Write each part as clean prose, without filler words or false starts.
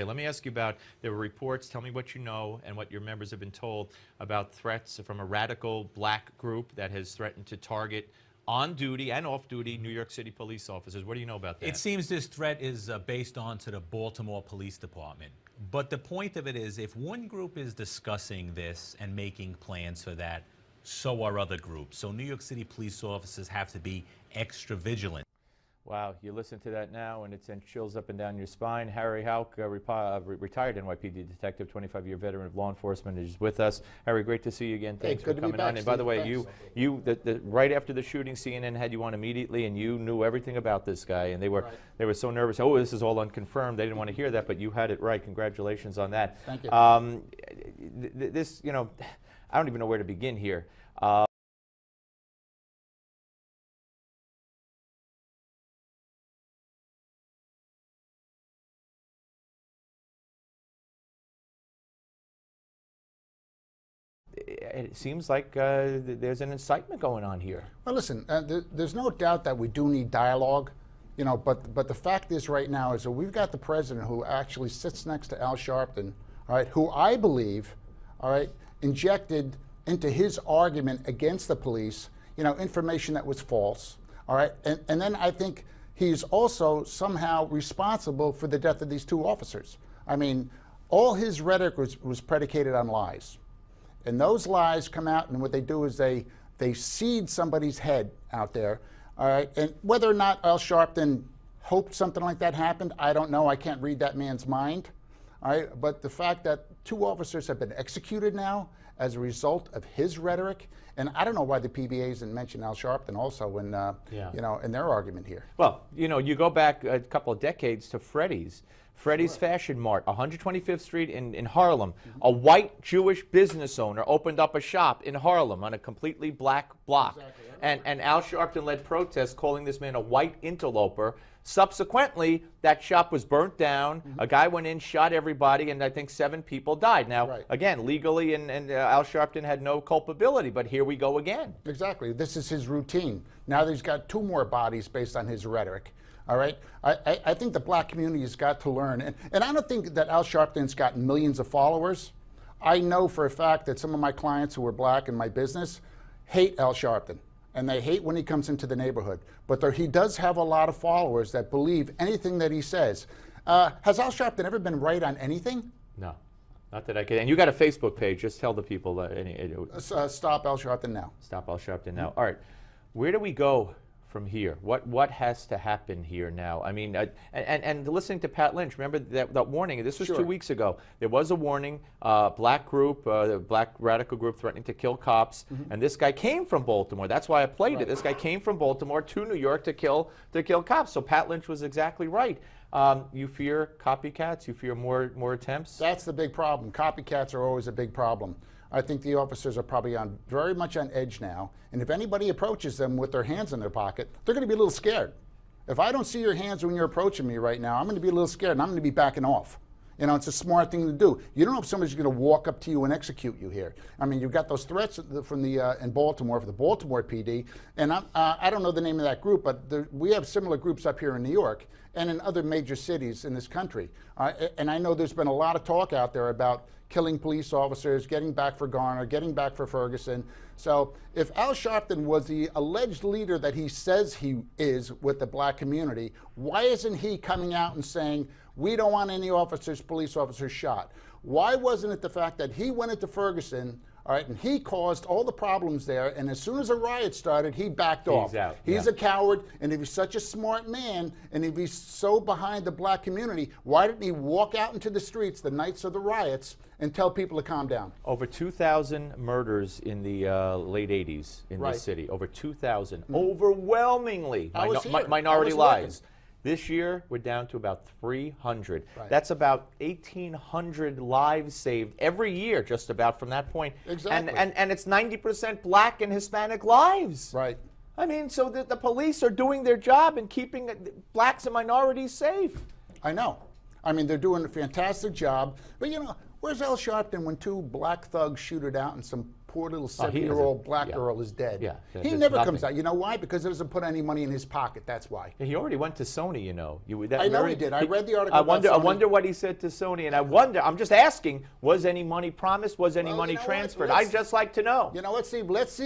Let me ask you about, there were reports, tell me what you know and what your members have been told about threats from a radical black group that has threatened to target on-duty and off-duty New York City police officers. What do you know about that? It seems this threat is based on to the Baltimore Police Department. But the point of it is, if one group is discussing this and making plans for that, so are other groups. So New York City police officers have to be extra vigilant. Wow, you listen to that now and it sends chills up and down your spine. Harry Houck, retired NYPD Detective, 25-year veteran of law enforcement, is with us. Harry, great to see you again. Thanks for coming on. And by the way, right after the shooting, CNN had you on immediately, and you knew everything about this guy, and they were so nervous. Oh, this is all unconfirmed. They didn't want to hear that, but you had it right. Congratulations on that. Thank you. This, you know, I don't even know where to begin here. It seems like there's an incitement going on here. Well, listen, there's no doubt that we do need dialogue, you know, but the fact is right now is that we've got the president who actually sits next to Al Sharpton, all right, who I believe, all right, injected into his argument against the police, you know, information that was false, all right, and then I think he's also somehow responsible for the death of these two officers. I mean, all his rhetoric was predicated on lies. And those lies come out, and what they do is they seed somebody's head out there, all right? And whether or not Al Sharpton hoped something like that happened, I don't know. I can't read that man's mind, all right? But the fact that two officers have been executed now as a result of his rhetoric, and I don't know why the PBAs didn't mention Al Sharpton also in, you know, in their argument here. Well, you know, you go back a couple of decades to Freddy's Fashion Mart, 125th Street in Harlem. A white Jewish business owner opened up a shop in Harlem on a completely black block. Exactly. And Al Sharpton led protests calling this man a white interloper. Subsequently, that shop was burnt down. A guy went in, shot everybody, and I think 7 people died. Now, again, legally, and Al Sharpton had no culpability, but here we go again. Exactly. This is his routine. Now he's got 2 more bodies based on his rhetoric. All right, I think the black community has got to learn, and I don't think that Al Sharpton's got millions of followers. I know for a fact that some of my clients who are black in my business hate Al Sharpton, and they hate when he comes into the neighborhood. But he does have a lot of followers that believe anything that he says. Has Al Sharpton ever been right on anything? No, not that I can. And you got a Facebook page. Just tell the people. Stop Al Sharpton now. Stop Al Sharpton now. All right, where do we go from here? What has to happen here now? I mean, and listening to Pat Lynch, remember that warning? This was 2 weeks ago. There was a warning, black group, the black radical group threatening to kill cops, and this guy came from Baltimore. That's why I played it. This guy came from Baltimore to New York to kill cops. So Pat Lynch was exactly right. You fear copycats? You fear more attempts? That's the big problem. Copycats are always a big problem. I think the officers are probably very much on edge now. And if anybody approaches them with their hands in their pocket, they're going to be a little scared. If I don't see your hands when you're approaching me right now, I'm going to be a little scared, and I'm going to be backing off. You know, it's a smart thing to do. You don't know if somebody's going to walk up to you and execute you here. I mean, you've got those threats from the in Baltimore, for the Baltimore PD, and I don't know the name of that group, but we have similar groups up here in New York and in other major cities in this country. And I know there's been a lot of talk out there about killing police officers, getting back for Garner, getting back for Ferguson. So if Al Sharpton was the alleged leader that he says he is with the black community, why isn't he coming out and saying, we don't want any police officers shot? Why wasn't it the fact that he went into Ferguson, all right, and he caused all the problems there, and as soon as a riot started, he backed off. He's a coward, and if he's such a smart man, and if he's so behind the black community, why didn't he walk out into the streets the nights of the riots and tell people to calm down? Over 2,000 murders in the late 80s in this city. Over 2,000. Overwhelmingly minority lives. This year, we're down to about 300. That's about 1,800 lives saved every year, just about from that point. Exactly. And it's 90% black and Hispanic lives. Right. I mean, so the police are doing their job in keeping blacks and minorities safe. I know. I mean, they're doing a fantastic job. But, you know, where's Al Sharpton when 2 black thugs shoot it out and some poor little 7-year-old black girl is dead. Yeah, he there's never nothing. comes out. You know why? Because he doesn't put any money in his pocket. That's why. He already went to Sony, you know. I know he did. I read the article I about wonder. I Sony. wonder what he said to Sony, and I wonder. I'm just asking: was any money promised? Was any money you know what? transferred? Let's- I'd just like to know. You know, let's see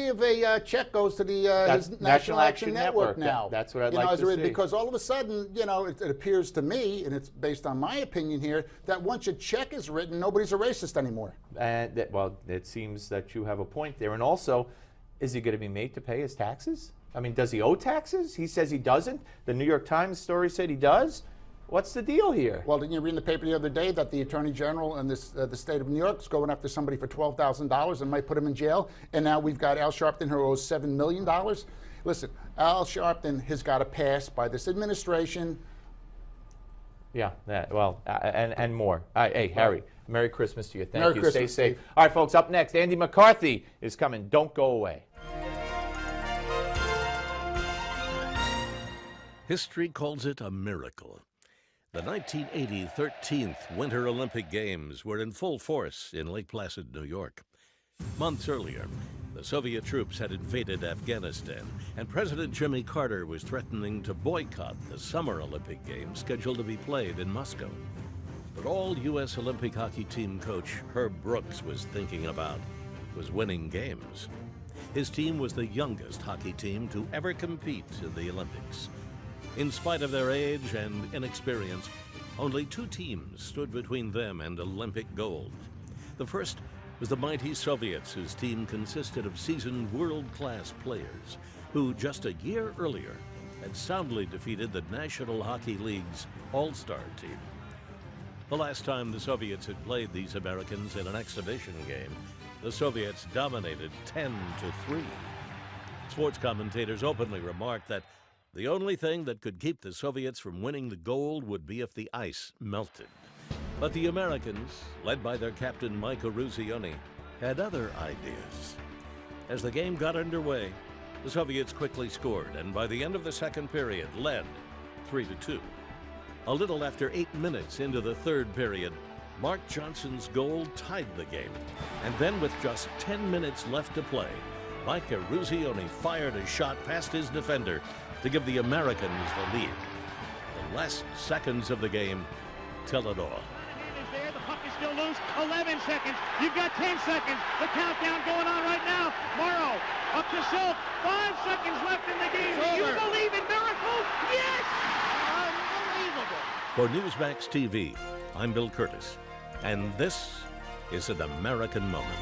if a check goes to the That's his National Action Network. now. That's what I'd You like know, to see. Because all of a sudden, you know, it appears to me, and it's based on my opinion here, that once a check is written, nobody's a racist anymore. And well, it seems that you have a point there. And also, is he going to be made to pay his taxes? I mean, does he owe taxes? He says he doesn't. The New York Times story said he does. What's the deal here? Well, didn't you read in the paper the other day that the Attorney General in the state of New York is going after somebody for $12,000 and might put him in jail? And now we've got Al Sharpton who owes $7 million. Listen, Al Sharpton has got a pass by this administration. Yeah, well, and more. Hey, Harry, Merry Christmas to you. Thank Merry you. Christmas, Stay safe. Steve. All right, folks, up next, Andy McCarthy is coming. Don't go away. History calls it a miracle. The 1980 13th Winter Olympic Games were in full force in Lake Placid, New York. Months earlier, the Soviet troops had invaded Afghanistan, and President Jimmy Carter was threatening to boycott the Summer Olympic Games scheduled to be played in Moscow. But all U.S. Olympic hockey team coach Herb Brooks was thinking about was winning games. His team was the youngest hockey team to ever compete in the Olympics. In spite of their age and inexperience, only 2 teams stood between them and Olympic gold. The first was the mighty Soviets, whose team consisted of seasoned world-class players who just a year earlier had soundly defeated the National Hockey League's All-Star team. The last time the Soviets had played these Americans in an exhibition game, the Soviets dominated 10-3. Sports commentators openly remarked that the only thing that could keep the Soviets from winning the gold would be if the ice melted. But the Americans, led by their captain Mike Eruzione, had other ideas. As the game got underway, the Soviets quickly scored, and by the end of the second period, led 3-2. A little after 8 minutes into the third period, Mark Johnson's goal tied the game. And then with just 10 minutes left to play, Mike Eruzione fired a shot past his defender to give the Americans the lead. The last seconds of the game tell it all. Is there. The puck is still loose. 11 seconds. You've got 10 seconds. The countdown going on right now. Morrow up to Silk. 5 seconds left in the game. Do you believe in miracles? Yes! Unbelievable. For Newsmax TV, I'm Bill Curtis, and this is an American Moment.